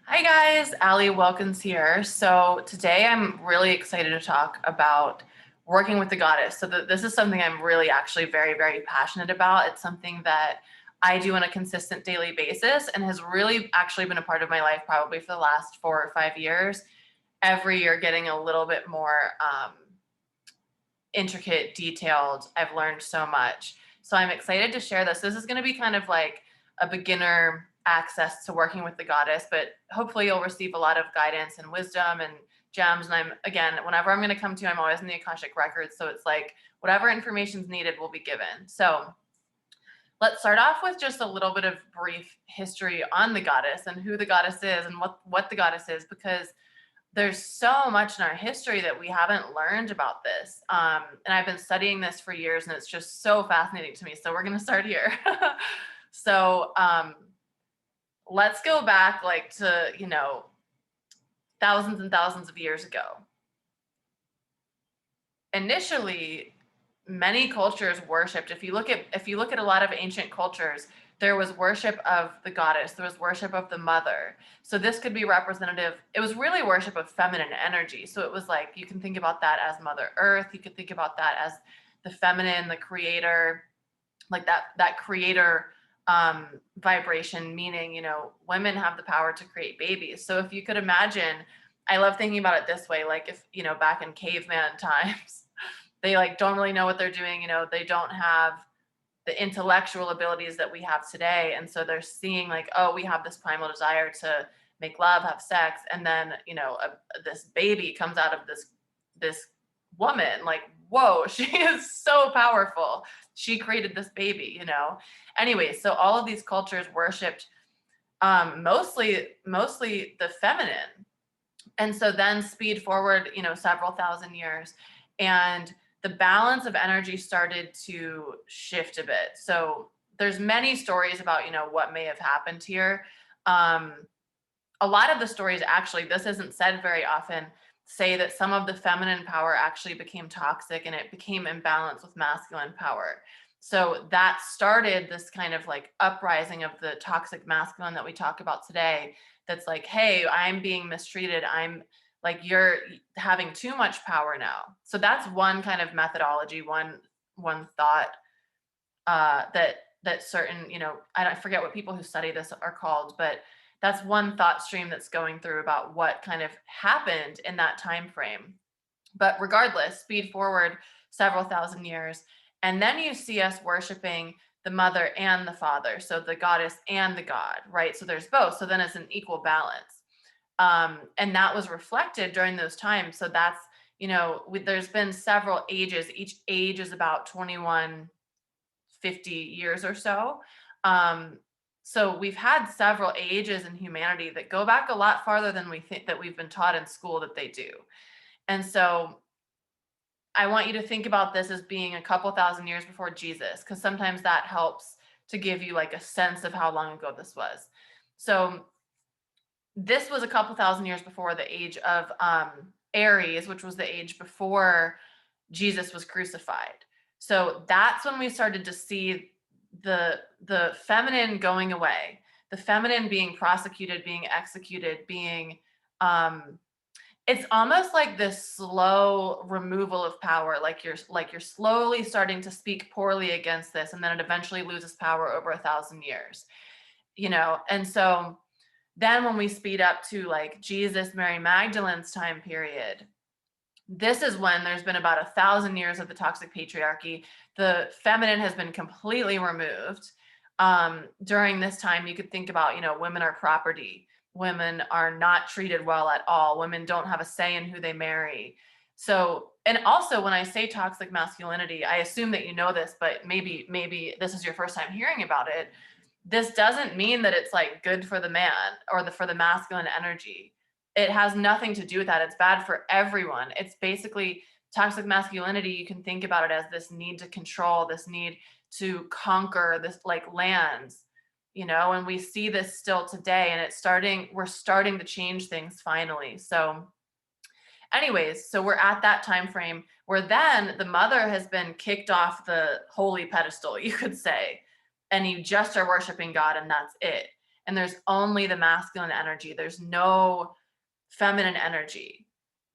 Hi guys, Ali Wilkins here. So today I'm really excited to talk about working with the goddess. This is something I'm really actually very passionate about. It's something that I do on a consistent daily basis and has really actually been a part of my life probably for the last 4 or 5 years. Every year getting a little bit more intricate, detailed. I've learned so much. So I'm excited to share this. This is going to be kind of like a beginner access to working with the goddess, but hopefully you'll receive a lot of guidance and wisdom and gems. And again, whenever I'm going to come to you, I'm always in the Akashic Records. So it's like whatever information is needed will be given. So let's start off with just a little bit of brief history on the goddess and who the goddess is and what the goddess is, because there's so much in our history that we haven't learned about this. And I've been studying this for years and it's just so fascinating to me. So we're going to start here. so let's go back like to, thousands and thousands of years ago. Initially, many cultures worshipped. If you look at a lot of ancient cultures, there was worship of the goddess, there was worship of the mother. So this could be representative. It was really worship of feminine energy. So it was like you can think about that as Mother Earth, you could think about that as the feminine, the creator, like that creator vibration, meaning, women have the power to create babies. So if you could imagine, I love thinking about it this way, like if, back in caveman times, they like don't really know what they're doing, they don't have the intellectual abilities that we have today. And so they're seeing like, oh, we have this primal desire to make love, have sex. And then, this baby comes out of this woman, like, whoa, she is so powerful. She created this baby. Anyway, so all of these cultures worshipped mostly the feminine. And so then speed forward, several thousand years, and the balance of energy started to shift a bit. So there's many stories about, what may have happened here. A lot of the stories, actually, this isn't said very often, say that some of the feminine power actually became toxic and it became imbalanced with masculine power. So that started this kind of like uprising of the toxic masculine that we talk about today. That's like, hey, I'm being mistreated. I'm like, you're having too much power now. So that's one kind of methodology, one thought that certain, I forget what people who study this are called, but that's one thought stream that's going through about what kind of happened in that time frame. But regardless, speed forward several thousand years, and then you see us worshiping the mother and the father, so the goddess and the god, right? So there's both. So then it's an equal balance. And that was reflected during those times. So that's, there's been several ages. Each age is about 2150 years or so. So we've had several ages in humanity that go back a lot farther than we think that we've been taught in school that they do. And so I want you to think about this as being a couple thousand years before Jesus, because sometimes that helps to give you like a sense of how long ago this was. So this was a couple thousand years before the age of Aries, which was the age before Jesus was crucified. So that's when we started to see the feminine going away, the feminine being prosecuted, being executed, being it's almost like this slow removal of power, like you're slowly starting to speak poorly against this, and then it eventually loses power over 1,000 years. And so then when we speed up to like Jesus, Mary Magdalene's time period, this is when there's been about 1,000 years of the toxic patriarchy. The feminine has been completely removed. During this time, you could think about, women are property. Women are not treated well at all. Women don't have a say in who they marry. So, and also when I say toxic masculinity, I assume that you know this, but maybe this is your first time hearing about it. This doesn't mean that it's like good for the man or for the masculine energy. It has nothing to do with that. It's bad for everyone. It's basically toxic masculinity. You can think about it as this need to control, this need to conquer, this like lands, and we see this still today, and we're starting to change things finally. So anyways, so we're at that time frame where then the mother has been kicked off the holy pedestal, you could say, and you just are worshiping God and that's it. and there's only the masculine energy. There's no feminine energy.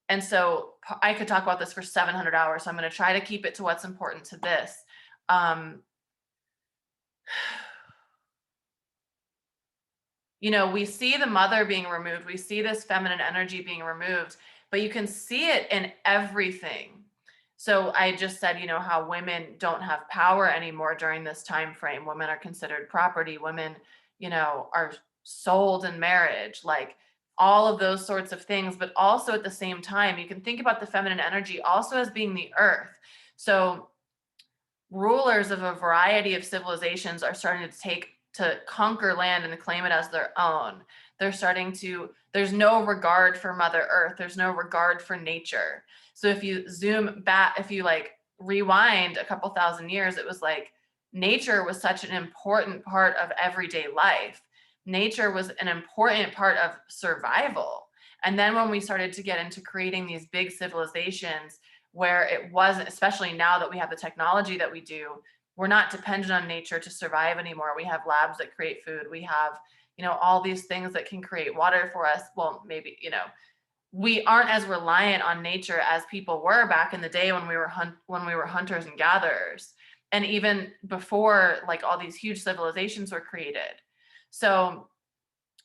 And so I could talk about this for 700 hours. So I'm going to try to keep it to what's important to this. Um, we see the mother being removed. We see this feminine energy being removed, but you can see it in everything. So I just said, how women don't have power anymore during this time frame. Women are considered property. Women, are sold in marriage, like all of those sorts of things. But also at the same time, you can think about the feminine energy also as being the earth. So rulers of a variety of civilizations are starting to conquer land and claim it as their own. There's no regard for Mother Earth. There's no regard for nature. So if you zoom back, if you like rewind a couple thousand years, it was like nature was such an important part of everyday life. Nature was an important part of survival. And then when we started to get into creating these big civilizations, where it wasn't, especially now that we have the technology that we do, we're not dependent on nature to survive anymore. We have labs that create food. We have, all these things that can create water for us. Well, maybe, we aren't as reliant on nature as people were back in the day when we were hunters and gatherers. And even before like all these huge civilizations were created. So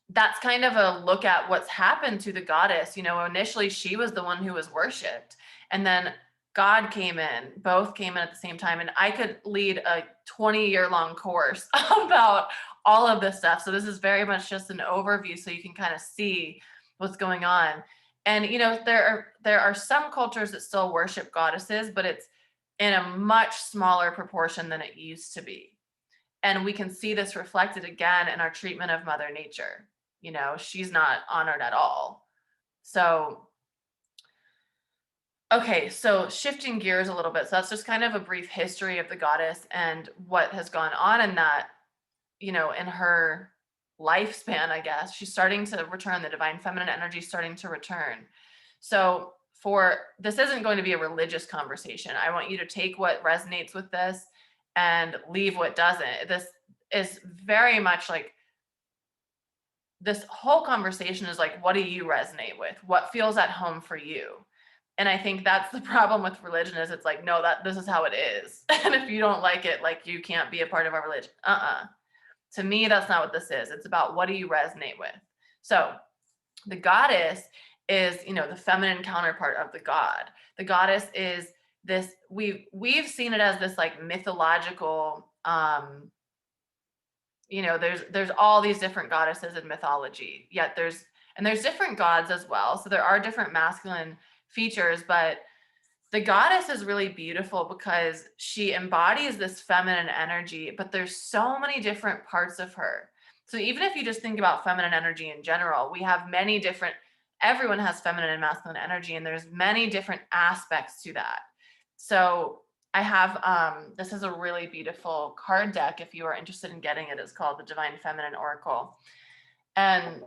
that's kind of a look at what's happened to the goddess. Initially she was the one who was worshipped, and then God came in, both came in at the same time. And I could lead a 20-year-long course about all of this stuff. So this is very much just an overview so you can kind of see what's going on. And, there are some cultures that still worship goddesses, but it's in a much smaller proportion than it used to be. And we can see this reflected again in our treatment of Mother Nature. She's not honored at all. So, okay, so shifting gears a little bit. So that's just kind of a brief history of the goddess and what has gone on in that, in her lifespan, I guess. She's starting to return, the divine feminine energy starting to return. So this isn't going to be a religious conversation. I want you to take what resonates with this and leave what doesn't. This is very much like, this whole conversation is like, what do you resonate with? What feels at home for you? And I think that's the problem with religion, is it's like, no, this is how it is. And if you don't like it, like, you can't be a part of our religion. To me, that's not what this is. It's about, what do you resonate with? So the goddess is, the feminine counterpart of the god. The goddess is this, we've seen it as this like mythological, there's all these different goddesses in mythology, yet there's different gods as well. So there are different masculine features, but the goddess is really beautiful because she embodies this feminine energy, but there's so many different parts of her. So even if you just think about feminine energy in general, we have everyone has feminine and masculine energy, and there's many different aspects to that. So I have, this is a really beautiful card deck. If you are interested in getting it, it's called the Divine Feminine Oracle. And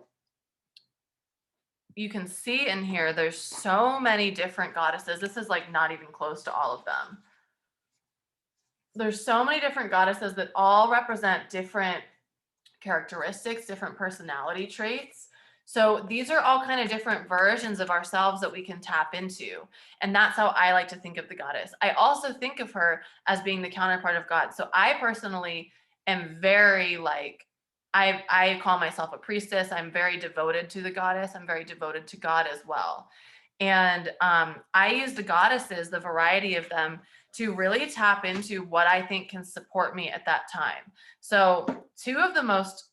you can see in here, there's so many different goddesses. This is like not even close to all of them. There's so many different goddesses that all represent different characteristics, different personality traits. So these are all kind of different versions of ourselves that we can tap into. And that's how I like to think of the goddess. I also think of her as being the counterpart of God. So I personally am very like, I call myself a priestess. I'm very devoted to the goddess. I'm very devoted to God as well. And I use the goddesses, the variety of them, to really tap into what I think can support me at that time. So two of the most,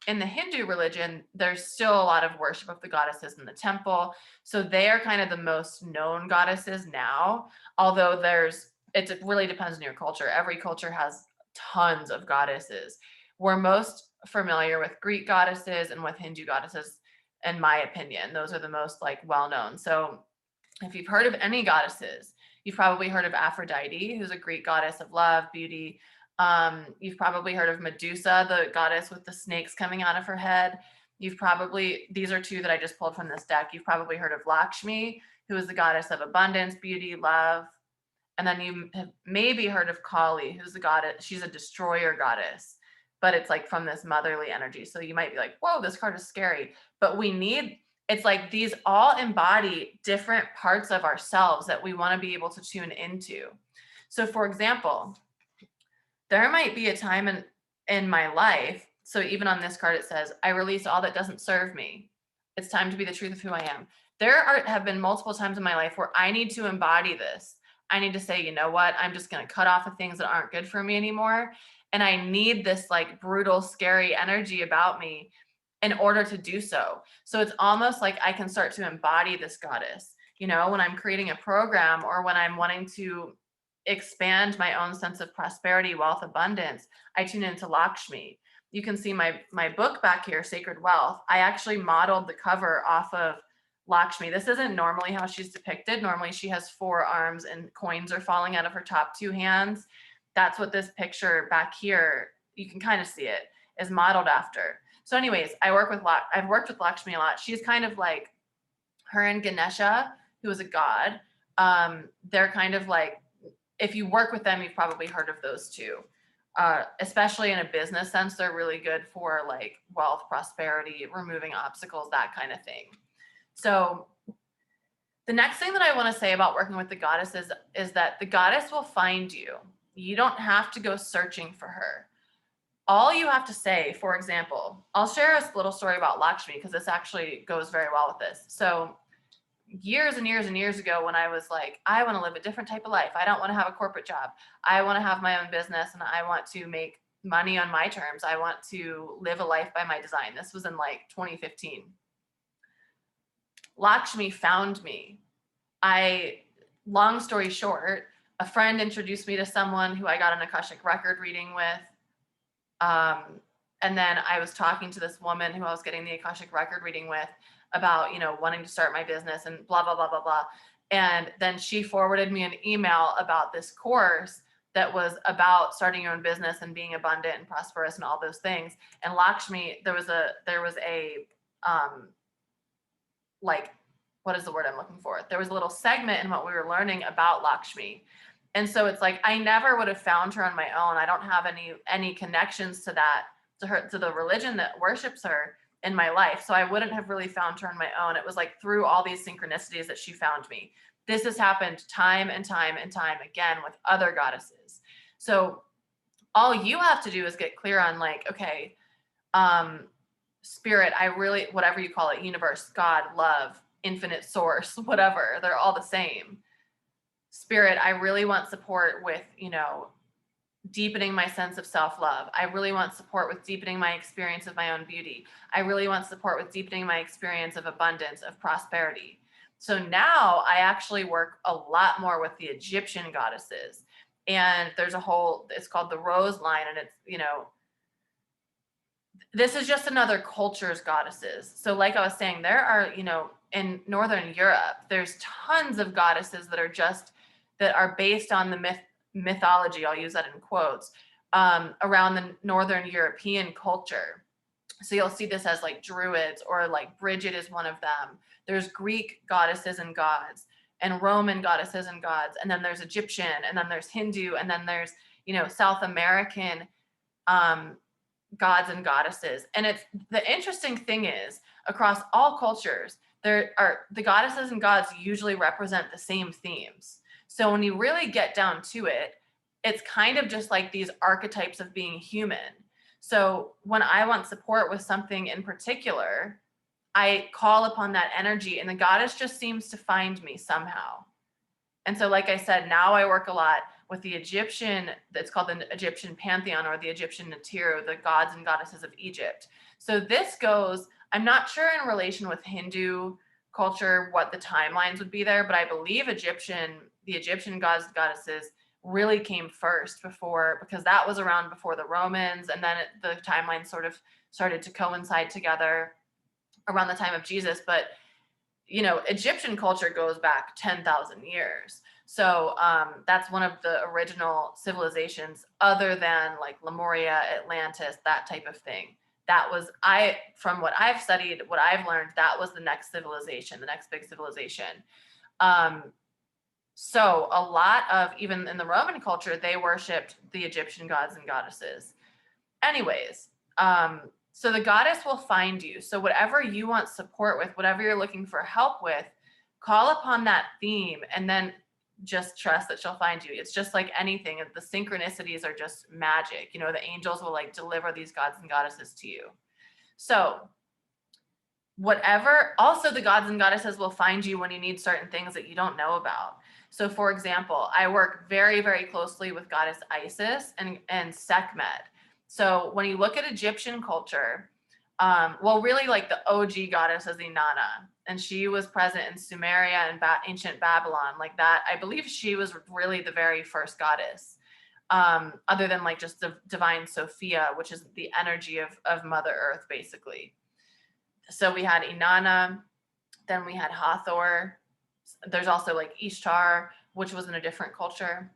in the Hindu religion, there's still a lot of worship of the goddesses in the temple. So they are kind of the most known goddesses now, although it really depends on your culture. Every culture has tons of goddesses. We're most familiar with Greek goddesses and with Hindu goddesses, in my opinion. Those are the most like well-known. So if you've heard of any goddesses, you've probably heard of Aphrodite, who's a Greek goddess of love, beauty. You've probably heard of Medusa, the goddess with the snakes coming out of her head. These are two that I just pulled from this deck. You've probably heard of Lakshmi, who is the goddess of abundance, beauty, love. And then you have maybe heard of Kali, who's the goddess. She's a destroyer goddess. but it's like from this motherly energy. So you might be like, whoa, this card is scary. But it's like these all embody different parts of ourselves that we want to be able to tune into. So for example, there might be a time in my life. So even on this card, it says, I release all that doesn't serve me. It's time to be the truth of who I am. Have been multiple times in my life where I need to embody this. I need to say, you know what? I'm just going to cut off the things that aren't good for me anymore. And I need this like brutal, scary energy about me in order to do so. So it's almost like I can start to embody this goddess, you know, when I'm creating a program or when I'm wanting to expand my own sense of prosperity, wealth, abundance, I tune into Lakshmi. You can see my book back here, Sacred Wealth. I actually modeled the cover off of Lakshmi. This isn't normally how she's depicted. Normally she has 4 arms and coins are falling out of her top 2 hands. That's what this picture back here, you can kind of see it, is modeled after. So anyways, I've worked with Lakshmi a lot. She's kind of like her and Ganesha, who is a god. They're kind of like, if you work with them, you've probably heard of those two. Especially in a business sense, they're really good for like wealth, prosperity, removing obstacles, that kind of thing. So the next thing that I want to say about working with the goddess is that the goddess will find you. You don't have to go searching for her. All you have to say, for example, I'll share a little story about Lakshmi because this actually goes very well with this. So years and years and years ago, when I was like, I want to live a different type of life. I don't want to have a corporate job. I want to have my own business and I want to make money on my terms. I want to live a life by my design. This was in like 2015. Lakshmi found me. Long story short, a friend introduced me to someone who I got an Akashic record reading with. And then I was talking to this woman who I was getting the Akashic record reading with about, you know, wanting to start my business and blah, blah, blah, blah, blah. And then she forwarded me an email about this course that was about starting your own business and being abundant and prosperous and all those things. And Lakshmi, there was a like, what is the word I'm looking for? There was a little segment in what we were learning about Lakshmi. And so it's like, I never would have found her on my own. I don't have any connections to that, to the religion that worships her in my life. So I wouldn't have really found her on my own. It was like through all these synchronicities that she found me. This has happened time and time and time again with other goddesses. So all you have to do is get clear on like, okay, spirit, whatever you call it, universe, God, love, infinite source, whatever, they're all the same. Spirit, I really want support with, you know, deepening my sense of self-love. I really want support with deepening my experience of my own beauty. I really want support with deepening my experience of abundance, of prosperity. So now I actually work a lot more with the Egyptian goddesses. And there's it's called the Rose line. And it's, you know, this is just another culture's goddesses. So like I was saying, there are, you know, in Northern Europe, there's tons of goddesses that are based on the mythology, I'll use that in quotes, around the Northern European culture. So you'll see this as like Druids, or like Bridget is one of them. There's Greek goddesses and gods, and Roman goddesses and gods, and then there's Egyptian, and then there's Hindu, and then there's, you know, South American gods and goddesses. And the interesting thing is, across all cultures, the goddesses and gods usually represent the same themes. So when you really get down to it, it's kind of just like these archetypes of being human. So when I want support with something in particular, I call upon that energy and the goddess just seems to find me somehow. And so, like I said, now I work a lot with the Egyptian, that's called the Egyptian pantheon, or the Egyptian Natiru, the gods and goddesses of Egypt. So this goes, I'm not sure in relation with Hindu culture what the timelines would be there, but I believe the Egyptian gods and goddesses really came first because that was around before the Romans, and then the timeline sort of started to coincide together around the time of Jesus. But you know, Egyptian culture goes back 10,000 years. So that's one of the original civilizations, other than like Lemuria, Atlantis, that type of thing. That was, from what I've studied, what I've learned, that was the next civilization, the next big civilization. So a lot of, even in the Roman culture, they worshipped the Egyptian gods and goddesses. Anyways, so the goddess will find you. So whatever you want support with, whatever you're looking for help with, call upon that theme and then just trust that she'll find you. It's just like anything. The synchronicities are just magic. You know, the angels will like deliver these gods and goddesses to you. So whatever, also the gods and goddesses will find you when you need certain things that you don't know about. So for example, I work very, very closely with goddess Isis and Sekhmet. So when you look at Egyptian culture, well, really like the OG goddess is Inanna, and she was present in Sumeria and ancient Babylon, like that. I believe she was really the very first goddess, other than like just the divine Sophia, which is the energy of Mother Earth, basically. So we had Inanna, then we had Hathor. There's also like Ishtar, which was in a different culture.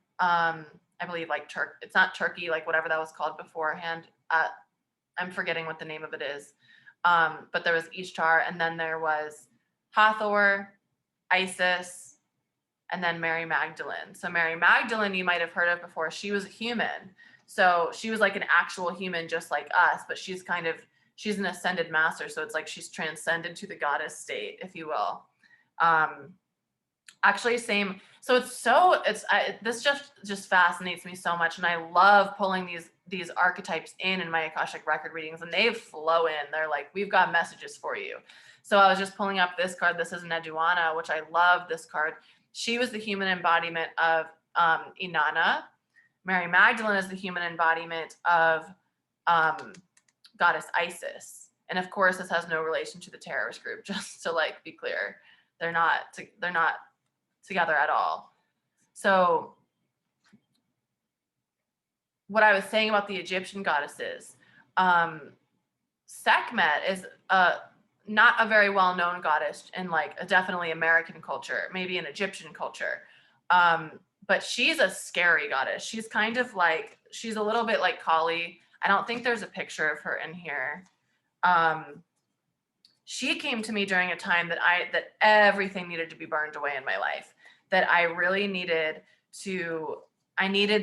I believe like it's not Turkey, like whatever that was called beforehand. I'm forgetting what the name of it is. But there was Ishtar, and then there was Hathor, Isis, and then Mary Magdalene. So Mary Magdalene, you might have heard of before. She was a human. So she was like an actual human just like us, but she's an ascended master. So it's like she's transcended to the goddess state, if you will. Actually, same. So this just fascinates me so much, and I love pulling these archetypes in my Akashic record readings, and they flow in. They're like, we've got messages for you. So I was just pulling up this card. This is Neduana, which I love this card. She was the human embodiment of Inanna. Mary Magdalene is the human embodiment of goddess Isis. And of course, this has no relation to the terrorist group, just to like be clear. They're not together at all. So what I was saying about the Egyptian goddesses, Sekhmet is not a very well-known goddess in like a definitely American culture, maybe an Egyptian culture. But she's a scary goddess. She's kind of like, she's a little bit like Kali. I don't think there's a picture of her in here. She came to me during a time that everything needed to be burned away in my life, that I really needed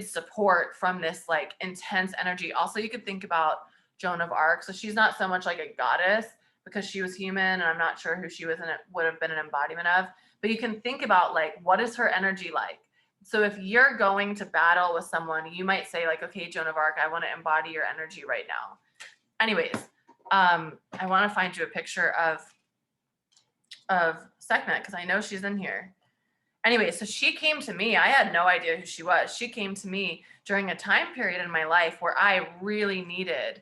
support from this like intense energy. Also, you could think about Joan of Arc. So she's not so much like a goddess because she was human, and I'm not sure who she was and it would have been an embodiment of, but you can think about like, what is her energy like? So if you're going to battle with someone, you might say like, okay, Joan of Arc, I want to embody your energy right now. Anyways, I want to find you a picture of Sekhmet because I know she's in here. Anyway, so she came to me. I had no idea who she was. She came to me during a time period in my life where I really needed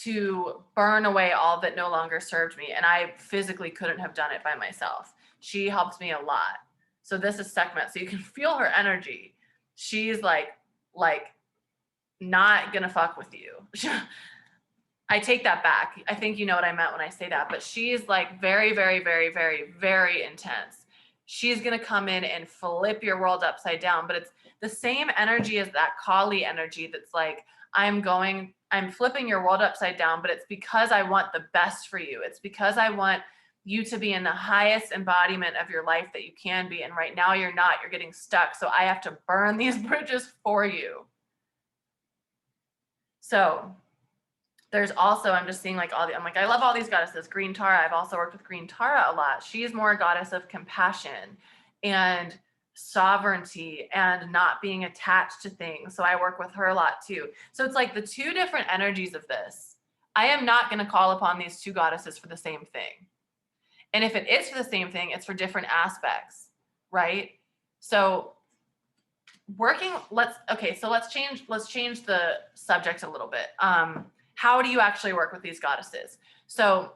to burn away all that no longer served me. And I physically couldn't have done it by myself. She helped me a lot. So this is Sekhmet. So you can feel her energy. She's like not gonna fuck with you. I take that back. I think you know what I meant when I say that, but she's like very, very, very, very, very intense. She's going to come in and flip your world upside down, but it's the same energy as that Kali energy. That's like, I'm flipping your world upside down, but it's because I want the best for you. It's because I want you to be in the highest embodiment of your life that you can be. And right now you're not, you're getting stuck. So I have to burn these bridges for you. So there's also, I'm just seeing like I'm like, I love all these goddesses. Green Tara, I've also worked with Green Tara a lot. She's more a goddess of compassion and sovereignty and not being attached to things. So I work with her a lot too. So it's like the two different energies of this. I am not going to call upon these two goddesses for the same thing. And if it is for the same thing, it's for different aspects, right? So let's change the subject a little bit. How do you actually work with these goddesses? So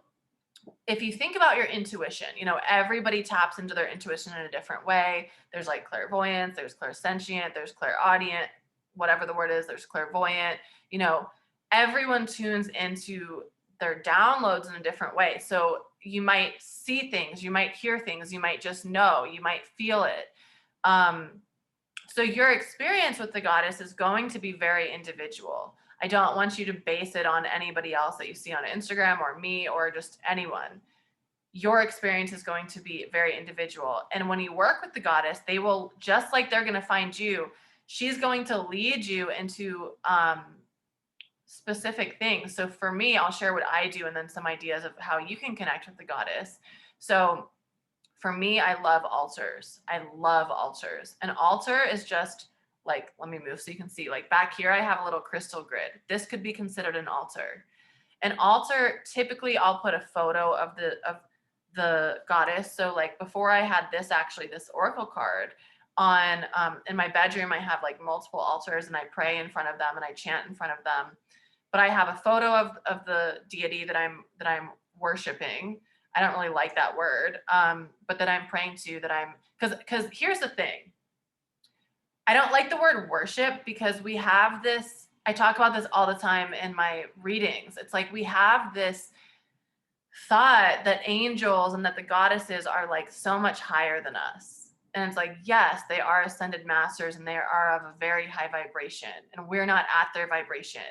if you think about your intuition, you know, everybody taps into their intuition in a different way. There's like clairvoyance, there's clairsentient, there's clairaudient, whatever the word is, there's clairvoyant, you know, everyone tunes into their downloads in a different way. So you might see things, you might hear things, you might just know, you might feel it. So your experience with the goddess is going to be very individual. I don't want you to base it on anybody else that you see on Instagram or me or just anyone. Your experience is going to be very individual. And when you work with the goddess, they will, just like they're going to find you, she's going to lead you into specific things. So for me, I'll share what I do and then some ideas of how you can connect with the goddess. So for me, I love altars. I love altars. An altar is just like, let me move so you can see, like back here, I have a little crystal grid. This could be considered an altar. An altar, typically I'll put a photo of the goddess. So like before I had this, actually this oracle card on, in my bedroom, I have like multiple altars and I pray in front of them and I chant in front of them. But I have a photo of the deity that I'm worshiping. I don't really like that word, but that I'm praying to, that I'm, because here's the thing. I don't like the word worship because we have this, I talk about this all the time in my readings. It's like we have this thought that angels and that the goddesses are like so much higher than us. And it's like, yes, they are ascended masters and they are of a very high vibration and we're not at their vibration.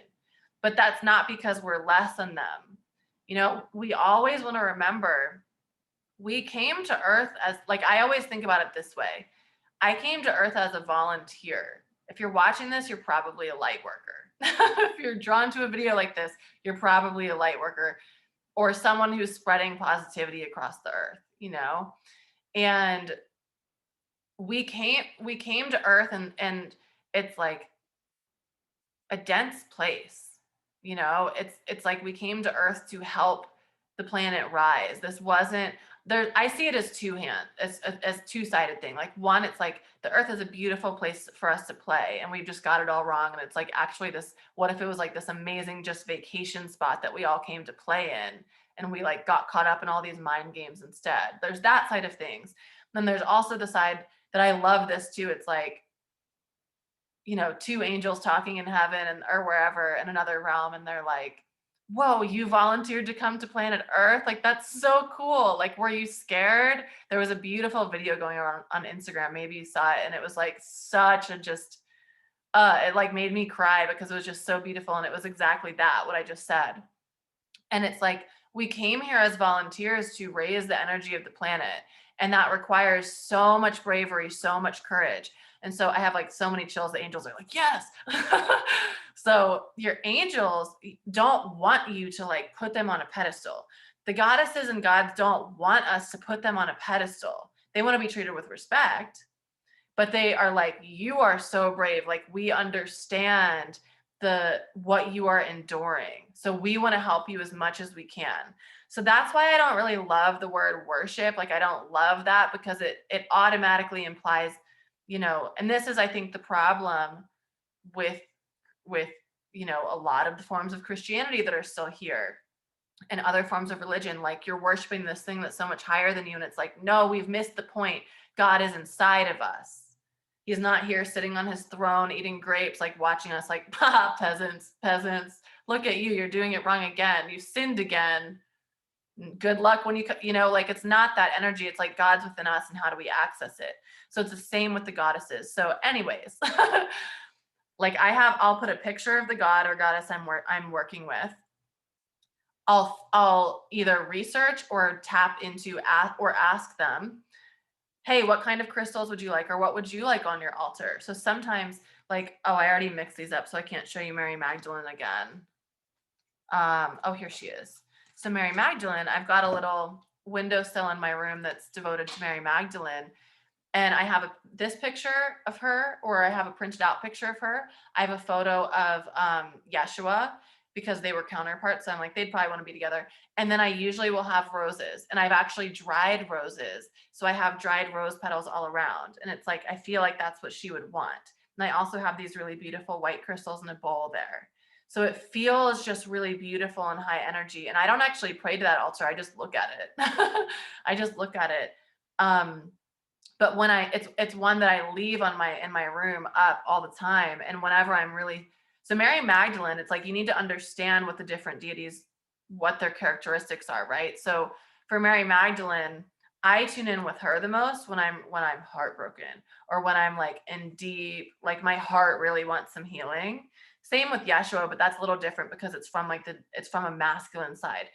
But that's not because we're less than them. You know, we always want to remember we came to Earth as, like, I always think about it this way. I came to Earth as a volunteer. If you're watching this, you're probably a light worker. If you're drawn to a video like this, you're probably a light worker or someone who's spreading positivity across the earth, you know? And we came to Earth and it's like a dense place. You know, it's like we came to Earth to help the planet rise. This wasn't there. I see it as as two-sided thing. Like one, it's like the Earth is a beautiful place for us to play, and we've just got it all wrong. And it's like actually this. What if it was like this amazing just vacation spot that we all came to play in, and we like got caught up in all these mind games instead? There's that side of things. Then there's also the side that I love this too. It's like, you know, two angels talking in heaven and or wherever in another realm, and they're like, whoa, you volunteered to come to planet Earth? Like, that's so cool. Like, were you scared? There was a beautiful video going on Instagram. Maybe you saw it, and it was like such a just it like made me cry because it was just so beautiful. And it was exactly that, what I just said. And it's like we came here as volunteers to raise the energy of the planet. And that requires so much bravery, so much courage. And so I have like so many chills. The angels are like, yes. So your angels don't want you to like put them on a pedestal. The goddesses and gods don't want us to put them on a pedestal. They want to be treated with respect, but they are like, you are so brave. Like we understand what you are enduring. So we want to help you as much as we can. So that's why I don't really love the word worship. Like I don't love that because it automatically implies, you know, and this is I think the problem with with you know a lot of the forms of Christianity that are still here and other forms of religion, like you're worshiping this thing that's so much higher than you, and it's like, no, we've missed the point. God is inside of us. He's not here sitting on his throne eating grapes, like watching us like, ha, peasants, look at you, you're doing it wrong again, you sinned again, good luck when you know, like it's not that energy. It's like God's within us and how do we access it? So it's the same with the goddesses. So anyways, like I'll put a picture of the god or goddess I'm working with. I'll either research or tap into or ask them, hey, what kind of crystals would you like, or what would you like on your altar? So sometimes, like, oh, I already mixed these up, so I can't show you Mary Magdalene again. Oh, here she is. So Mary Magdalene, I've got a little windowsill in my room that's devoted to Mary Magdalene. And I have this picture of her, or I have a printed out picture of her. I have a photo of Yeshua because they were counterparts. So I'm like, they'd probably want to be together. And then I usually will have roses, and I've actually dried roses. So I have dried rose petals all around. And it's like, I feel like that's what she would want. And I also have these really beautiful white crystals in a bowl there. So it feels just really beautiful and high energy. And I don't actually pray to that altar. I just look at it. I just look at it. But when it's one that I leave in my room up all the time. And whenever I'm really, so Mary Magdalene, it's like, you need to understand what the different deities, what their characteristics are, right? So for Mary Magdalene, I tune in with her the most when I'm heartbroken, or when I'm like in deep, like my heart really wants some healing. Same with Yeshua, but that's a little different because it's from a masculine side.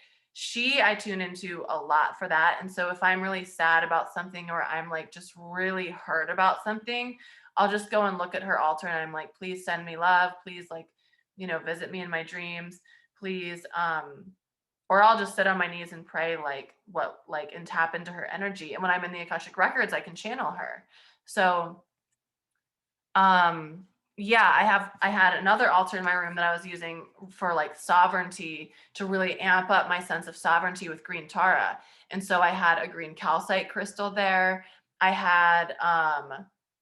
I tune into a lot for that. And so if I'm really sad about something, or I'm like just really hurt about something, I'll just go and look at her altar and I'm like, please send me love. Please, like, visit me in my dreams. Please, or I'll just sit on my knees and pray, and tap into her energy. And when I'm in the Akashic records, I can channel her. So, yeah, I had another altar in my room that I was using for like sovereignty, to really amp up my sense of sovereignty with green Tara. And so I had a green calcite crystal there. I had,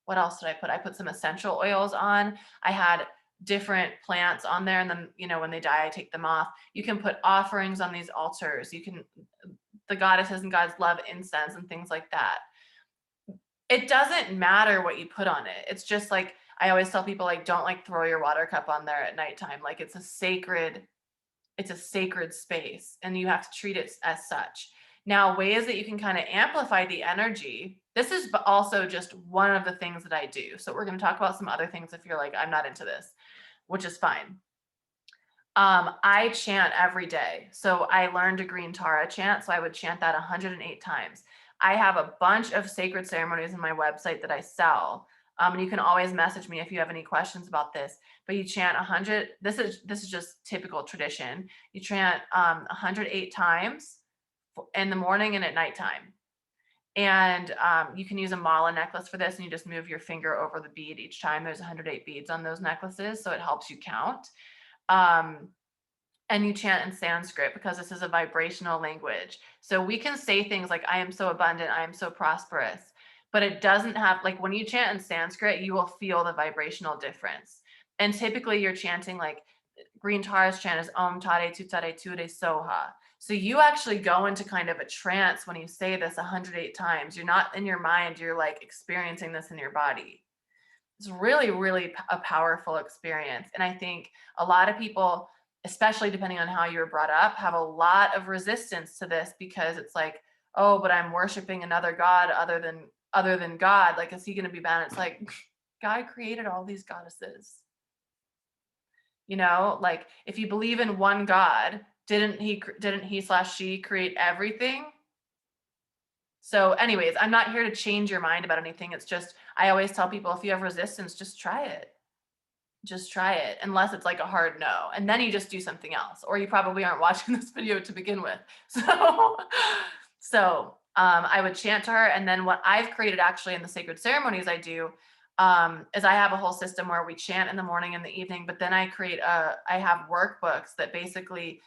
what else did I put? I put some essential oils on. I had different plants on there. And then, when they die, I take them off. You can put offerings on these altars. The goddesses and gods love incense and things like that. It doesn't matter what you put on it. It's just like, I always tell people, like, don't like throw your water cup on there at nighttime. Like, it's a sacred space and you have to treat it as such. Now, ways that you can kind of amplify the energy. This is also just one of the things that I do. So we're going to talk about some other things if you're like, I'm not into this, which is fine. I chant every day. So I learned a green Tara chant. So I would chant that 108 times. I have a bunch of sacred ceremonies on my website that I sell. And you can always message me if you have any questions about this. But you chant 100. This is just typical tradition. You chant 108 times in the morning and at nighttime. And you can use a mala necklace for this, and you just move your finger over the bead each time. There's 108 beads on those necklaces, so it helps you count. And you chant in Sanskrit because this is a vibrational language. So we can say things like, I am so abundant, I am so prosperous, but it doesn't have, like, when you chant in Sanskrit, you will feel the vibrational difference. And typically you're chanting, like, green Tara's chant is Om Tare Tutare Ture Soha. So you actually go into kind of a trance when you say this 108 times. You're not in your mind, you're like experiencing this in your body. It's really, really a powerful experience. And I think a lot of people, especially depending on how you were brought up, have a lot of resistance to this because it's like, oh, but I'm worshiping another god other than God. Like, is he going to be bad? It's like, God created all these goddesses. Like, if you believe in one God, didn't he/she create everything? So anyways, I'm not here to change your mind about anything. It's just, I always tell people, if you have resistance, just try it. Just try it, unless it's like a hard no. And then you just do something else, or you probably aren't watching this video to begin with. So I would chant to her. And then what I've created actually in the sacred ceremonies I do is I have a whole system where we chant in the morning and the evening, but then I have workbooks that basically,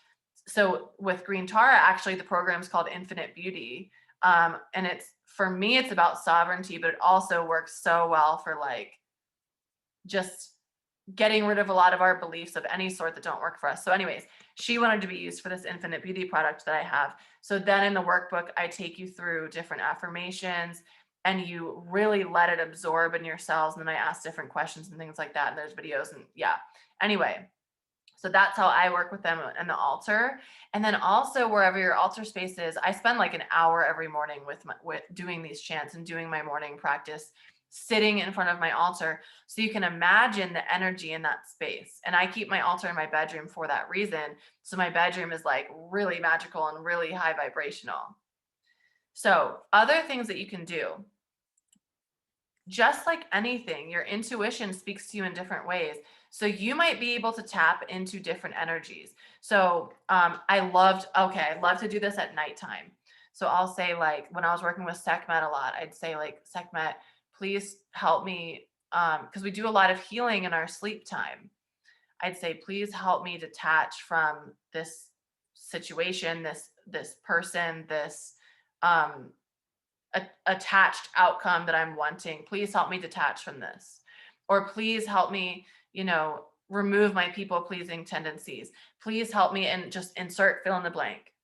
so with Green Tara, actually the program is called Infinite Beauty. And for me, it's about sovereignty, but it also works so well for like just getting rid of a lot of our beliefs of any sort that don't work for us. So anyways, she wanted to be used for this Infinite Beauty product that I have. So then in the workbook, I take you through different affirmations and you really let it absorb in your cells. And then I ask different questions and things like that. And there's videos and yeah. Anyway, so that's how I work with them in the altar. And then also wherever your altar space is, I spend like an hour every morning with doing these chants and doing my morning practice, sitting in front of my altar. So you can imagine the energy in that space. And I keep my altar in my bedroom for that reason. So my bedroom is like really magical and really high vibrational. So other things that you can do, just like anything, your intuition speaks to you in different ways. So you might be able to tap into different energies. So I love to do this at nighttime. So I'll say, like, when I was working with Sekhmet a lot, I'd say, like, Sekhmet, please help me, because we do a lot of healing in our sleep time. I'd say, please help me detach from this situation, this person, this attached outcome that I'm wanting. Please help me detach from this. Or please help me, remove my people pleasing tendencies. Please help me, and just insert fill in the blank.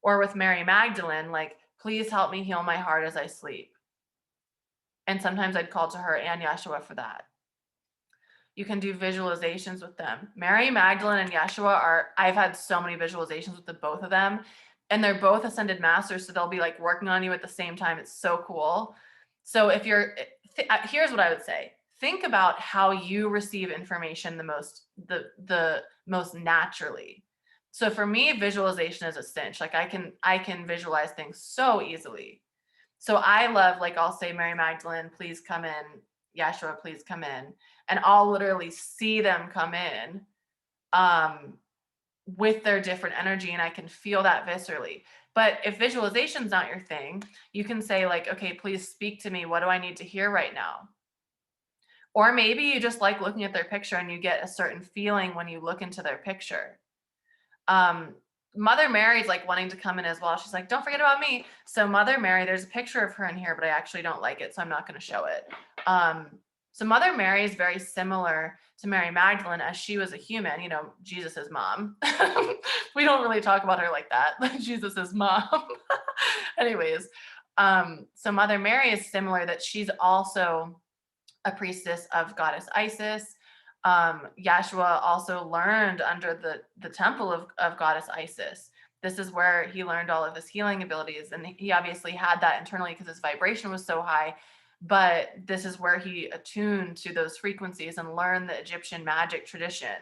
Or with Mary Magdalene, like, please help me heal my heart as I sleep. And sometimes I'd call to her and Yeshua for that. You can do visualizations with them. Mary Magdalene and Yeshua I've had so many visualizations with the both of them. And they're both ascended masters, so they'll be like working on you at the same time. It's so cool. So if here's what I would say. Think about how you receive information the most naturally. So for me, visualization is a cinch. Like, I can visualize things so easily. So I love, like, I'll say, Mary Magdalene, please come in, Yeshua, please come in. And I'll literally see them come in with their different energy, and I can feel that viscerally. But if visualization's not your thing, you can say like, okay, please speak to me. What do I need to hear right now? Or maybe you just like looking at their picture and you get a certain feeling when you look into their picture. Um, Mother Mary's like wanting to come in as well. She's like, don't forget about me. So Mother Mary, there's a picture of her in here, but I actually don't like it, so I'm not going to show it. So Mother Mary is very similar to Mary Magdalene as she was a human, you know, Jesus's mom. We don't really talk about her like that, like Jesus's mom. Anyways, so Mother Mary is similar, that she's also a priestess of goddess Isis. Yeshua also learned under the temple of goddess Isis. This is where he learned all of his healing abilities. And he obviously had that internally because his vibration was so high. But this is where he attuned to those frequencies and learned the Egyptian magic tradition.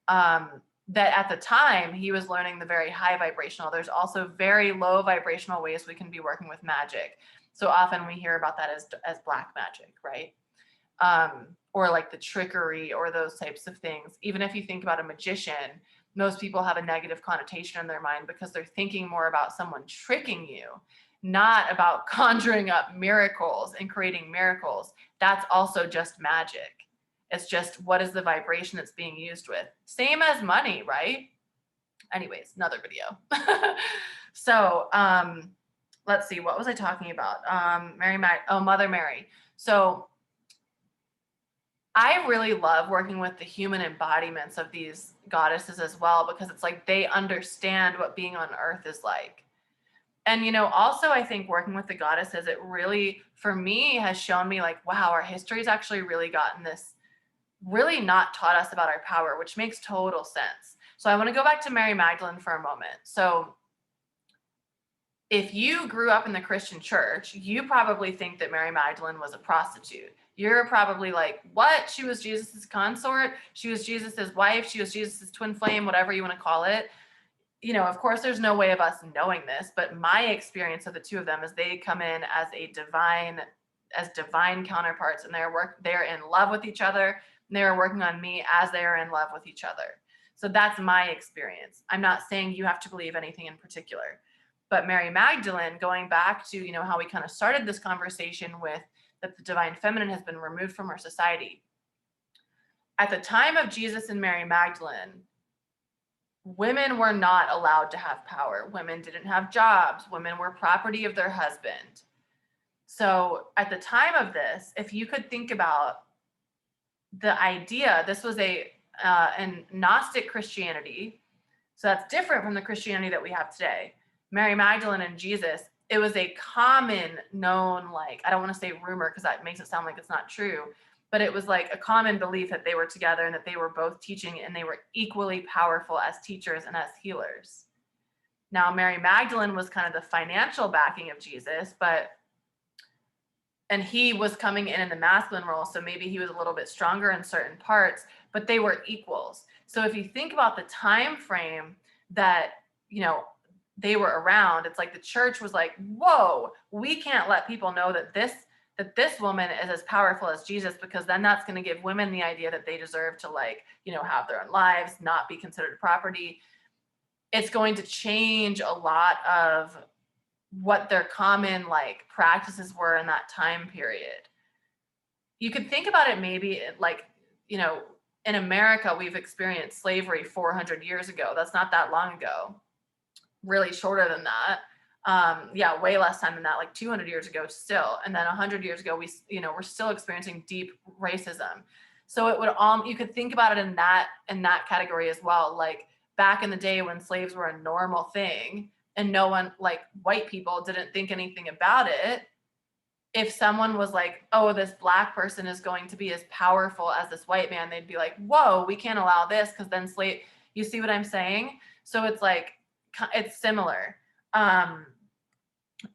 That at the time he was learning the very high vibrational. There's also very low vibrational ways we can be working with magic. So often we hear about that as black magic, right? Or like the trickery or those types of things. Even if you think about a magician, most people have a negative connotation in their mind because they're thinking more about someone tricking you, not about conjuring up miracles and creating miracles. That's also just magic. It's just, what is the vibration that's being used with? Same as money, right? Anyways, another video. So let's see, what was I talking about? Mother Mary. So I really love working with the human embodiments of these goddesses as well, because it's like they understand what being on earth is like. And, you know, also I think working with the goddesses, it really, for me, has shown me like, wow, our history's actually really gotten this, really not taught us about our power, which makes total sense. So I want to go back to Mary Magdalene for a moment. So if you grew up in the Christian church, you probably think that Mary Magdalene was a prostitute. You're probably like, what? She was Jesus's consort. She was Jesus's wife. She was Jesus's twin flame, whatever you want to call it. You know, of course, there's no way of us knowing this, but my experience of the two of them is they come in as divine counterparts, and they're in love with each other. And they're working on me as they are in love with each other. So that's my experience. I'm not saying you have to believe anything in particular. But Mary Magdalene, going back to, you know, how we kind of started this conversation with that the divine feminine has been removed from our society. At the time of Jesus and Mary Magdalene, women were not allowed to have power. Women didn't have jobs. Women were property of their husband. So at the time of this, if you could think about the idea, this was an Gnostic Christianity. So that's different from the Christianity that we have today. Mary Magdalene and Jesus, it was a common known, like, I don't want to say rumor because that makes it sound like it's not true, but it was like a common belief that they were together and that they were both teaching, and they were equally powerful as teachers and as healers. Now, Mary Magdalene was kind of the financial backing of Jesus, and he was coming in the masculine role, so maybe he was a little bit stronger in certain parts, but they were equals. So if you think about the time frame that, you know, they were around, it's like the church was like, whoa, we can't let people know that this woman is as powerful as Jesus, because then that's going to give women the idea that they deserve to, like, you know, have their own lives, not be considered property. It's going to change a lot of what their common, like, practices were in that time period. You could think about it maybe like, you know, in America, we've experienced slavery 400 years ago. That's not that long ago. Really shorter than that. Yeah, way less time than that, like 200 years ago still. And then 100 years ago, we're still experiencing deep racism. So it would you could think about it in that category as well. Like back in the day when slaves were a normal thing and no one, like white people, didn't think anything about it. If someone was like, oh, this black person is going to be as powerful as this white man, they'd be like, whoa, we can't allow this, because then you see what I'm saying? So it's like, it's similar.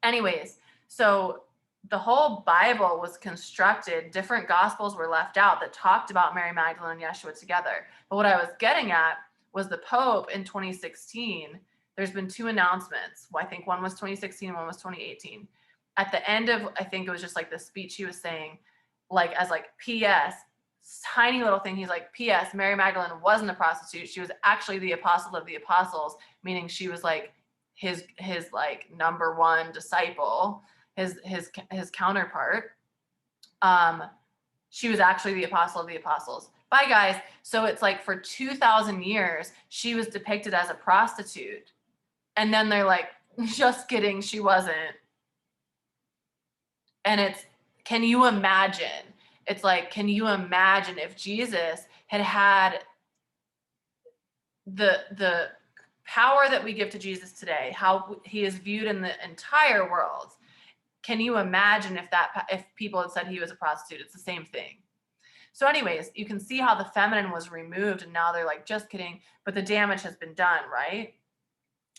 Anyways, so the whole Bible was constructed, different gospels were left out that talked about Mary Magdalene and Yeshua together. But what I was getting at was the Pope in 2016, there's been two announcements. Well, I think one was 2016 and one was 2018. At the end of, I think it was just like the speech he was saying, like as like PS, tiny little thing. He's like, PS, Mary Magdalene wasn't a prostitute. She was actually the apostle of the apostles, meaning she was like his like number one disciple, his counterpart. She was actually the apostle of the apostles. Bye, guys. So it's like for 2,000 years, she was depicted as a prostitute. And then they're like, just kidding, she wasn't. And it's, can you imagine? It's like, can you imagine if Jesus had had the power that we give to Jesus today, how he is viewed in the entire world? Can you imagine if people had said he was a prostitute? It's the same thing. So anyways, you can see how the feminine was removed, and now they're like, just kidding, but the damage has been done, right?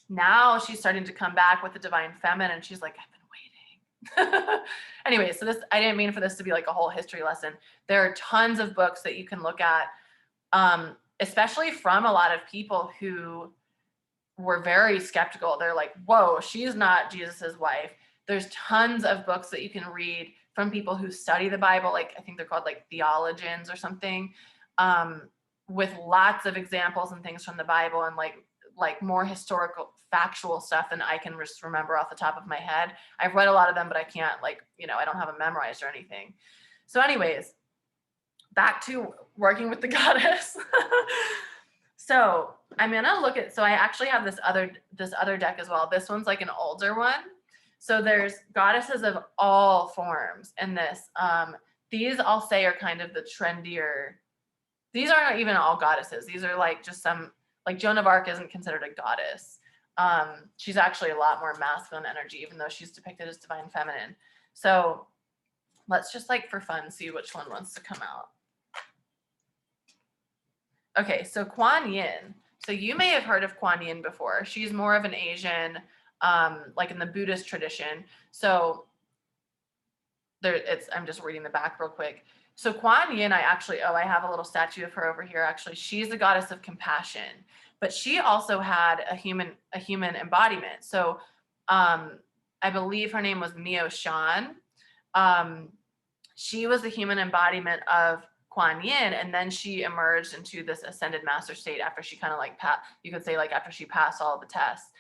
Now she's starting to come back with the divine feminine, and she's like, I've been waiting. Anyway, so this, I didn't mean for this to be like a whole history lesson. There are tons of books that you can look at, especially from a lot of people who were very skeptical. They're like, whoa, she's not Jesus's wife. There's tons of books that you can read from people who study the Bible. Like, I think they're called like theologians or something, with lots of examples and things from the Bible, and like more historical, factual stuff than I can just remember off the top of my head. I've read a lot of them, but I can't, like, you know, I don't have them memorized or anything. So anyways, back to working with the goddess. So I'm gonna look at, so I actually have this other deck as well. This one's like an older one. So there's goddesses of all forms in this. These I'll say are kind of the trendier. These aren't even all goddesses. These are like just some, like Joan of Arc isn't considered a goddess. She's actually a lot more masculine energy, even though she's depicted as divine feminine. So let's just, like, for fun, see which one wants to come out. Okay, so Kuan Yin. So you may have heard of Kuan Yin before. She's more of an Asian, like in the Buddhist tradition. So there, I'm just reading the back real quick. So Kuan Yin, I have a little statue of her over here. Actually, she's the goddess of compassion, but she also had a human embodiment. So I believe her name was Mio Shan. She was the human embodiment of Kuan Yin, and then she emerged into this ascended master state after she kind of like you could say, like, after she passed all the tests.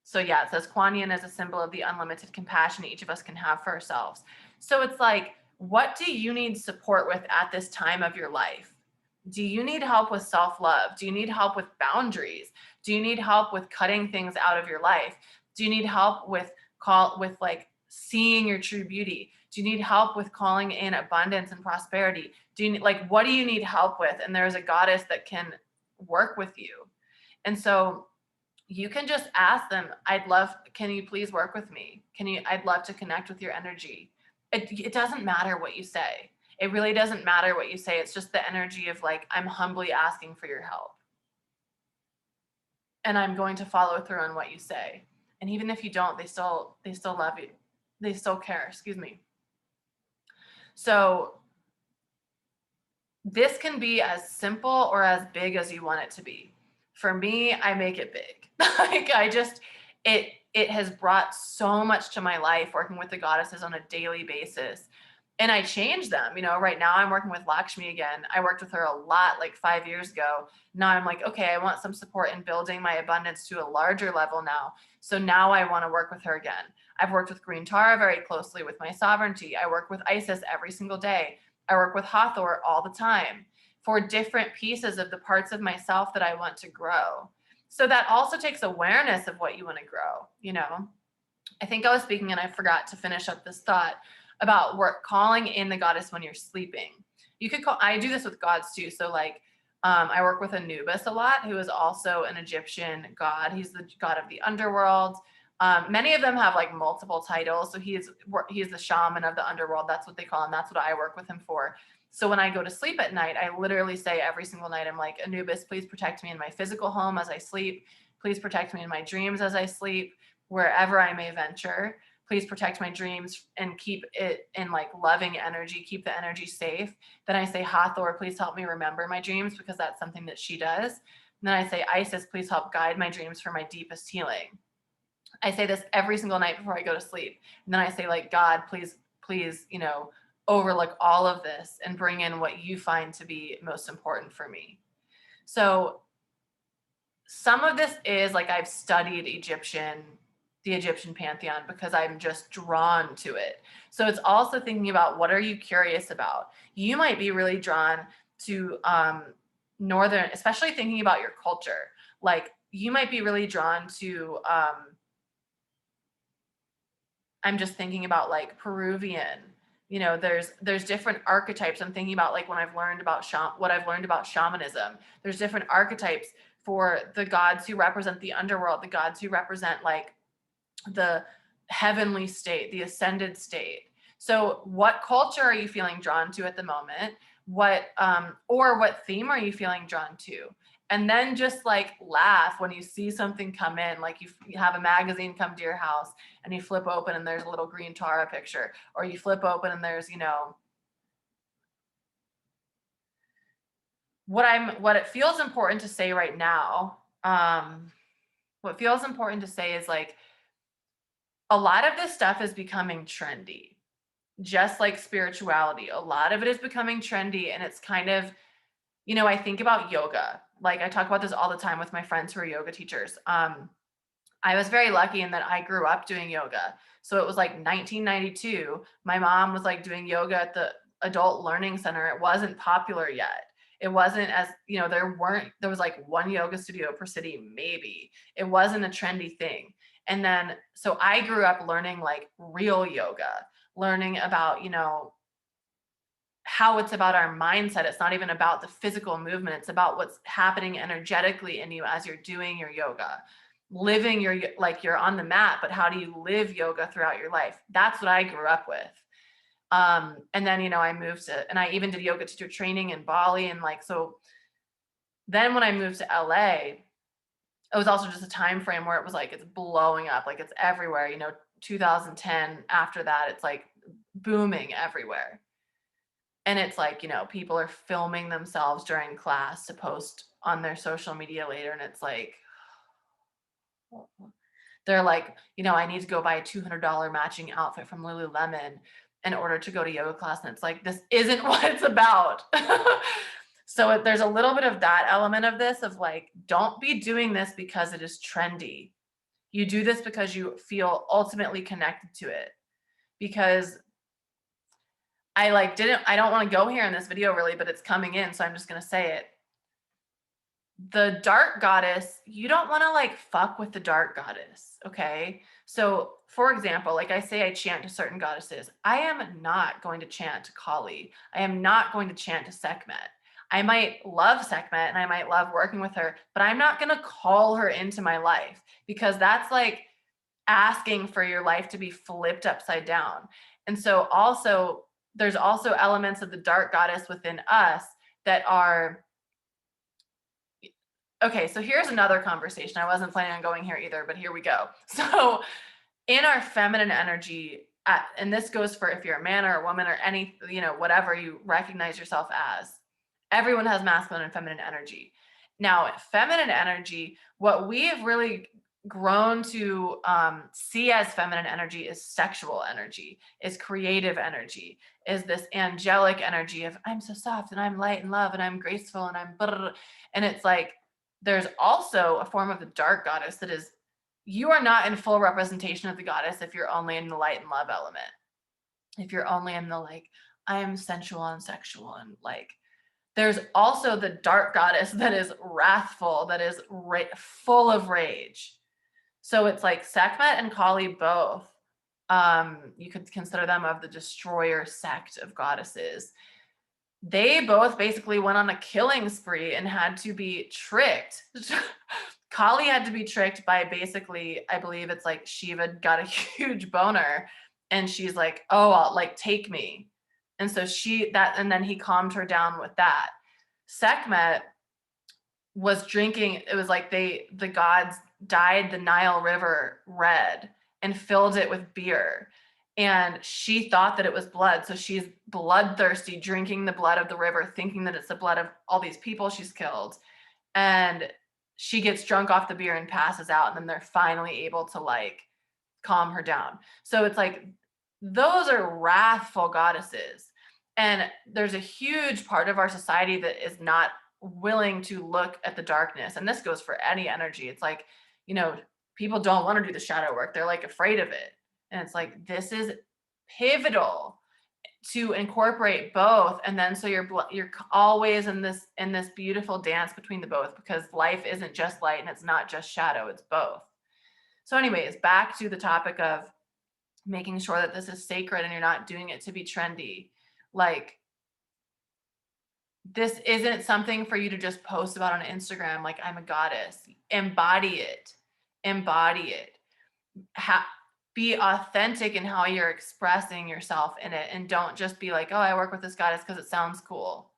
So yeah, it says Kuan Yin is a symbol of the unlimited compassion each of us can have for ourselves. So it's like, what do you need support with at this time of your life? Do you need help with self-love? Do you need help with boundaries? Do you need help with cutting things out of your life? Do you need help with like seeing your true beauty? Do you need help with calling in abundance and prosperity? Do you need, like, what do you need help with? And there's a goddess that can work with you. And so you can just ask them, can you please work with me? I'd love to connect with your energy. It doesn't matter what you say. It really doesn't matter what you say. It's just the energy of, like, I'm humbly asking for your help. And I'm going to follow through on what you say. And even if you don't, they still love you. They still care, excuse me. So this can be as simple or as big as you want it to be. For me, I make it big. Like, it has brought so much to my life working with the goddesses on a daily basis. And I change them. You know, right now I'm working with Lakshmi again. I worked with her a lot like 5 years ago. Now I'm like, okay, I want some support in building my abundance to a larger level now. So now I want to work with her again. I've worked with Green Tara very closely with my sovereignty. I work with Isis every single day. I work with Hathor all the time for different pieces of the parts of myself that I want to grow. So that also takes awareness of what you want to grow. You know, I think I was speaking and I forgot to finish up this thought about calling in the goddess when you're sleeping. You could I do this with gods too. So like, I work with Anubis a lot, who is also an Egyptian god. He's the god of the underworld. Many of them have like multiple titles. So he's the shaman of the underworld. That's what they call him. That's what I work with him for. So when I go to sleep at night, I literally say every single night, I'm like, Anubis, please protect me in my physical home as I sleep. Please protect me in my dreams as I sleep, wherever I may venture. Please protect my dreams and keep it in like loving energy, keep the energy safe. Then I say, Hathor, please help me remember my dreams, because that's something that she does. And then I say, Isis, please help guide my dreams for my deepest healing. I say this every single night before I go to sleep. And then I say, like, God, please, you know, overlook all of this and bring in what you find to be most important for me. So some of this is like I've studied the Egyptian pantheon because I'm just drawn to it. So it's also thinking about what are you curious about? You might be really drawn to northern, especially thinking about your culture. Like you might be really drawn to I'm just thinking about like Peruvian. You know, there's different archetypes. I'm thinking about like when I've learned about what I've learned about shamanism. There's different archetypes for the gods who represent the underworld, the gods who represent like the heavenly state, the ascended state. So what culture are you feeling drawn to at the moment? What theme are you feeling drawn to? And then just like laugh when you see something come in, like you have a magazine come to your house and you flip open and there's a little green Tara picture, or you flip open and there's, what it feels important to say right now. What feels important to say is like, a lot of this stuff is becoming trendy, just like spirituality. A lot of it is becoming trendy, and it's kind of, I think about yoga. Like I talk about this all the time with my friends who are yoga teachers. I was very lucky in that I grew up doing yoga. So it was like 1992. My mom was like doing yoga at the adult learning center. It wasn't popular yet. It wasn't as, there was like one yoga studio per city, maybe. It wasn't a trendy thing. And then, so I grew up learning like real yoga, learning about, how it's about our mindset. It's not even about the physical movement. It's about what's happening energetically in you as you're doing your yoga, living like you're on the mat, but how do you live yoga throughout your life? That's what I grew up with. And then, I moved and I even did yoga teacher training in Bali. And like, so then when I moved to LA, it was also just a time frame where it was like, it's blowing up, like it's everywhere, 2010, after that, it's like booming everywhere. And it's like, people are filming themselves during class to post on their social media later. And it's like, they're like, I need to go buy a $200 matching outfit from Lululemon in order to go to yoga class. And it's like, this isn't what it's about. So there's a little bit of that element of this, of like, don't be doing this because it is trendy. You do this because you feel ultimately connected to it. Because I don't want to go here in this video really, but it's coming in, so I'm just going to say it. The dark goddess, you don't want to like fuck with the dark goddess, okay? So for example, like I say, I chant to certain goddesses. I am not going to chant to Kali. I am not going to chant to Sekhmet. I might love Sekhmet and I might love working with her, but I'm not going to call her into my life, because that's like asking for your life to be flipped upside down. And so also, there's also elements of the dark goddess within us that are, okay, so here's another conversation. I wasn't planning on going here either, but here we go. So in our feminine energy, and this goes for if you're a man or a woman or any, whatever you recognize yourself as, everyone has masculine and feminine energy. Now, feminine energy, what we have really grown to see as feminine energy is sexual energy, is creative energy, is this angelic energy of I'm so soft and I'm light and love and I'm graceful and I'm blah, blah, blah. And it's like, there's also a form of the dark goddess that is, you are not in full representation of the goddess if you're only in the light and love element. If you're only in the like, I am sensual and sexual and like, there's also the dark goddess that is wrathful, that is full of rage. So it's like Sekhmet and Kali both, you could consider them of the destroyer sect of goddesses. They both basically went on a killing spree and had to be tricked. Kali had to be tricked by basically, I believe it's like Shiva got a huge boner and she's like, oh, I'll like take me. And so and then he calmed her down with that. Sekhmet was drinking, it was like the gods dyed the Nile River red and filled it with beer. And she thought that it was blood. So she's bloodthirsty, drinking the blood of the river, thinking that it's the blood of all these people she's killed. And she gets drunk off the beer and passes out. And then they're finally able to calm her down. So it's like, those are wrathful goddesses. And there's a huge part of our society that is not willing to look at the darkness. And this goes for any energy. It's like, you know, people don't want to do the shadow work. They're like afraid of it. And it's like, this is pivotal to incorporate both. And then so you're always in this beautiful dance between the both, because life isn't just light and it's not just shadow, it's both. So anyways, back to the topic of making sure that this is sacred and you're not doing it to be trendy. Like, this isn't something for you to just post about on Instagram like I'm a goddess. Embody it. Embody it. Ha- be authentic in how you're expressing yourself in it, and don't just be like, "Oh, I work with this goddess because it sounds cool."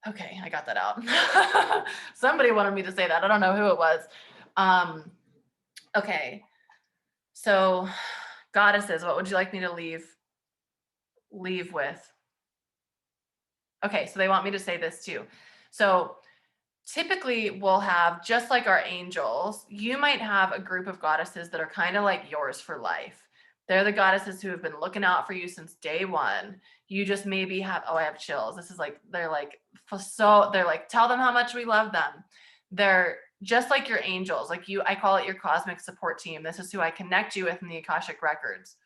Okay, I got that out. Somebody wanted me to say that. I don't know who it was. Um, okay. So, goddesses, what would you like me to leave with? Okay, so they want me to say this too. So, typically we'll have, just like our angels, you might have a group of goddesses that are kind of like yours for life. They're the goddesses who have been looking out for you since day one. You just maybe have, oh, I have chills. This is like, they're like, tell them how much we love them. They're just like your angels. Like you, I call it your cosmic support team. This is who I connect you with in the Akashic records.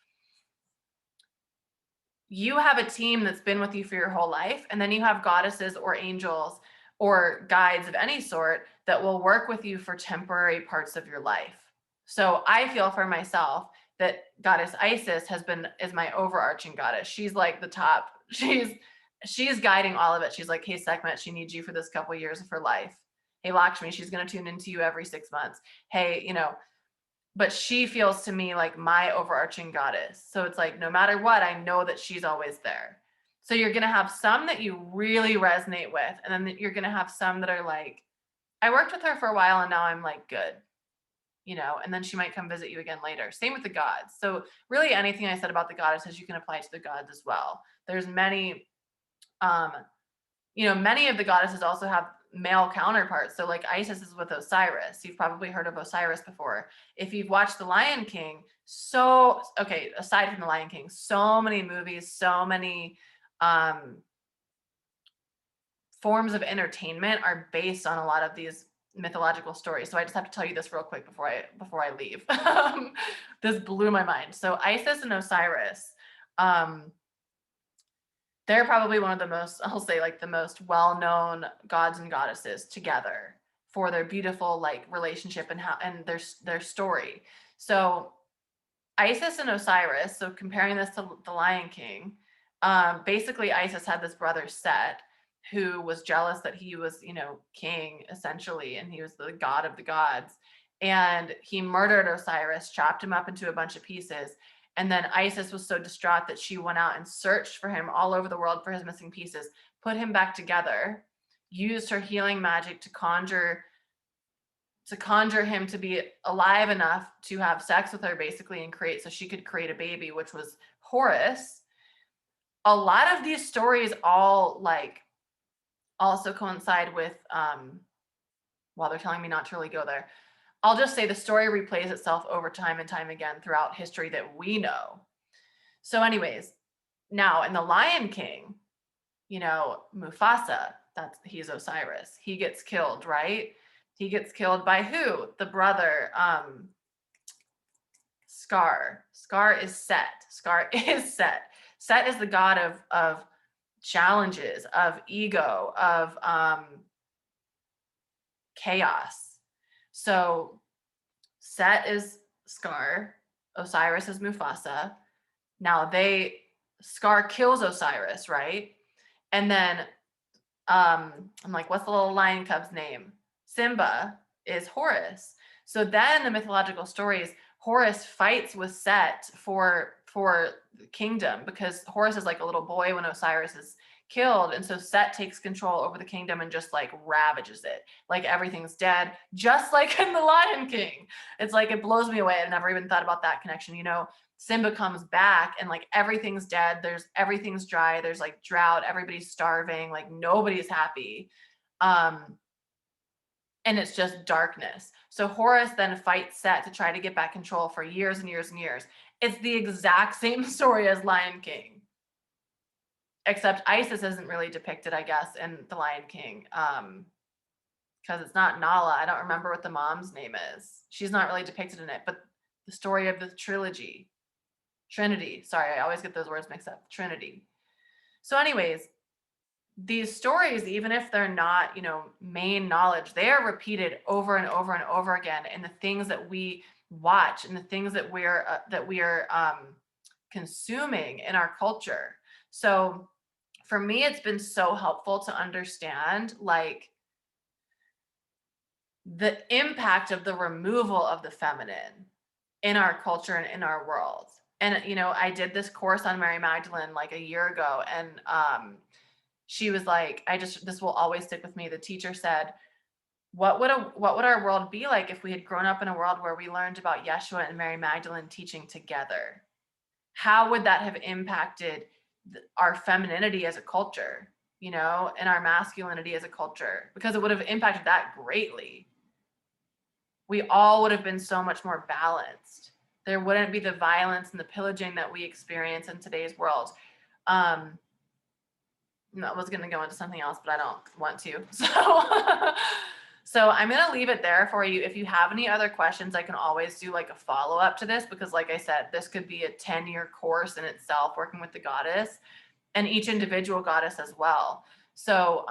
You have a team that's been with you for your whole life, and then you have goddesses or angels or guides of any sort that will work with you for temporary parts of your life. So I feel for myself that goddess Isis is my overarching goddess. She's like the top. She's guiding all of it. She's like, hey Sekhmet, she needs you for this couple years of her life. Hey Lakshmi, she's going to tune into you every 6 months. Hey, but she feels to me like my overarching goddess. So it's like, no matter what, I know that she's always there. So you're going to have some that you really resonate with. And then you're going to have some that are like, I worked with her for a while and now I'm like, good, and then she might come visit you again later. Same with the gods. So really anything I said about the goddesses, you can apply to the gods as well. There's many, um, many of the goddesses also have male counterparts. So like Isis is with Osiris. You've probably heard of Osiris before. If you've watched The Lion King, aside from The Lion King, so many movies, so many forms of entertainment are based on a lot of these mythological stories. So I just have to tell you this real quick before I leave. This blew my mind. So Isis and Osiris, they're probably one of the most, I'll say, like the most well-known gods and goddesses together for their beautiful like relationship and their story. So Isis and Osiris, so comparing this to the Lion King, basically Isis had this brother Set who was jealous that he was, king essentially, and he was the god of the gods. And he murdered Osiris, chopped him up into a bunch of pieces. And then Isis was so distraught that she went out and searched for him all over the world for his missing pieces, put him back together, used her healing magic to conjure him to be alive enough to have sex with her basically and so she could create a baby, which was Horus. A lot of these stories all like also coincide with while they're telling me not to really go there. I'll just say the story replays itself over time and time again throughout history that we know. So anyways, now in The Lion King, Mufasa, he's Osiris. He gets killed, right? He gets killed by who? The brother, Scar. Scar is Set. Scar is Set. Set is the god of challenges, of ego, of chaos. So Set is Scar, Osiris is Mufasa. Now Scar kills Osiris, right? And then I'm like, what's the little lion cub's name? Simba is Horus. So then the mythological stories, Horus fights with Set for the kingdom, because Horus is like a little boy when Osiris is killed, and so Set takes control over the kingdom and just like ravages it. Like everything's dead, just like in The Lion King. It's like, it blows me away. I never even thought about that connection. Simba comes back and like everything's dead. Everything's dry. There's like drought. Everybody's starving. Like nobody's happy. And it's just darkness. So Horus then fights Set to try to get back control for years and years and years. It's the exact same story as Lion King. except Isis isn't really depicted, I guess, in The Lion King. Because it's not Nala. I don't remember what the mom's name is. She's not really depicted in it, but the story of the Trinity. Sorry, I always get those words mixed up. Trinity. So, anyways, these stories, even if they're not, main knowledge, they are repeated over and over and over again in the things that we watch and the things that we're consuming in our culture. So, for me, it's been so helpful to understand like the impact of the removal of the feminine in our culture and in our world. And I did this course on Mary Magdalene like a year ago, and she was like, this will always stick with me. The teacher said, what would our world be like if we had grown up in a world where we learned about Yeshua and Mary Magdalene teaching together? How would that have impacted our femininity as a culture, and our masculinity as a culture? Because it would have impacted that greatly. We all would have been so much more balanced. There wouldn't be the violence and the pillaging that we experience in today's world. I was going to go into something else, but I don't want to. So I'm going to leave it there for you. If you have any other questions, I can always do like a follow-up to this, because like I said, this could be a 10-year course in itself, working with the goddess and each individual goddess as well. So,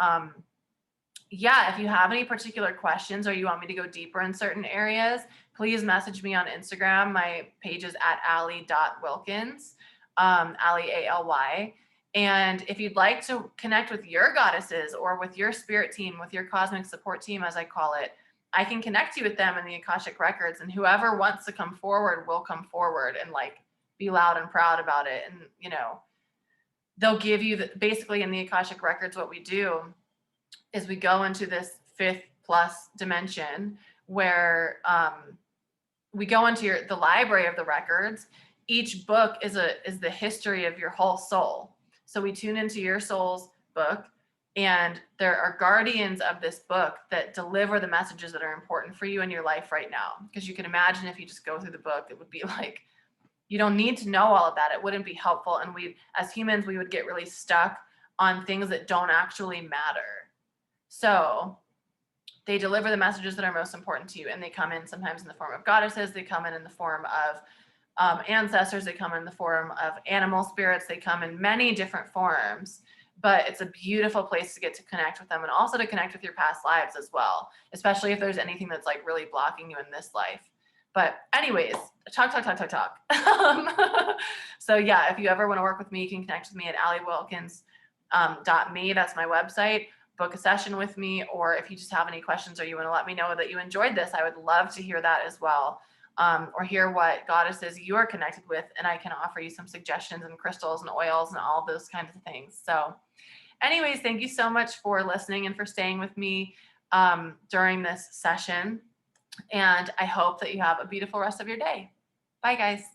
yeah, if you have any particular questions or you want me to go deeper in certain areas, please message me on Instagram. My page is at Allie.Wilkins, Allie, A-L-Y. And if you'd like to connect with your goddesses or with your spirit team, with your cosmic support team, as I call it, I can connect you with them in the Akashic Records. And whoever wants to come forward will come forward and like be loud and proud about it. And, they'll give you basically in the Akashic Records, what we do is we go into this 5th plus dimension where we go into the library of the records. Each book is the history of your whole soul. So we tune into your soul's book, and there are guardians of this book that deliver the messages that are important for you in your life right now. Because you can imagine if you just go through the book, it would be like, you don't need to know all of that. It wouldn't be helpful. And as humans, we would get really stuck on things that don't actually matter. So they deliver the messages that are most important to you, and they come in sometimes in the form of goddesses. They come in the form of ancestors. They come in the form of animal spirits. They come in many different forms, but it's a beautiful place to get to connect with them, and also to connect with your past lives as well, especially if there's anything that's like really blocking you in this life. But anyways, talk. So yeah, if you ever want to work with me, you can connect with me at alliewilkins.me. That's my website. Book a session with me, or if you just have any questions or you want to let me know that you enjoyed this, I would love to hear that as well. Or hear what goddesses you are connected with, and I can offer you some suggestions and crystals and oils and all those kinds of things. So anyways, thank you so much for listening and for staying with me during this session. And I hope that you have a beautiful rest of your day. Bye, guys.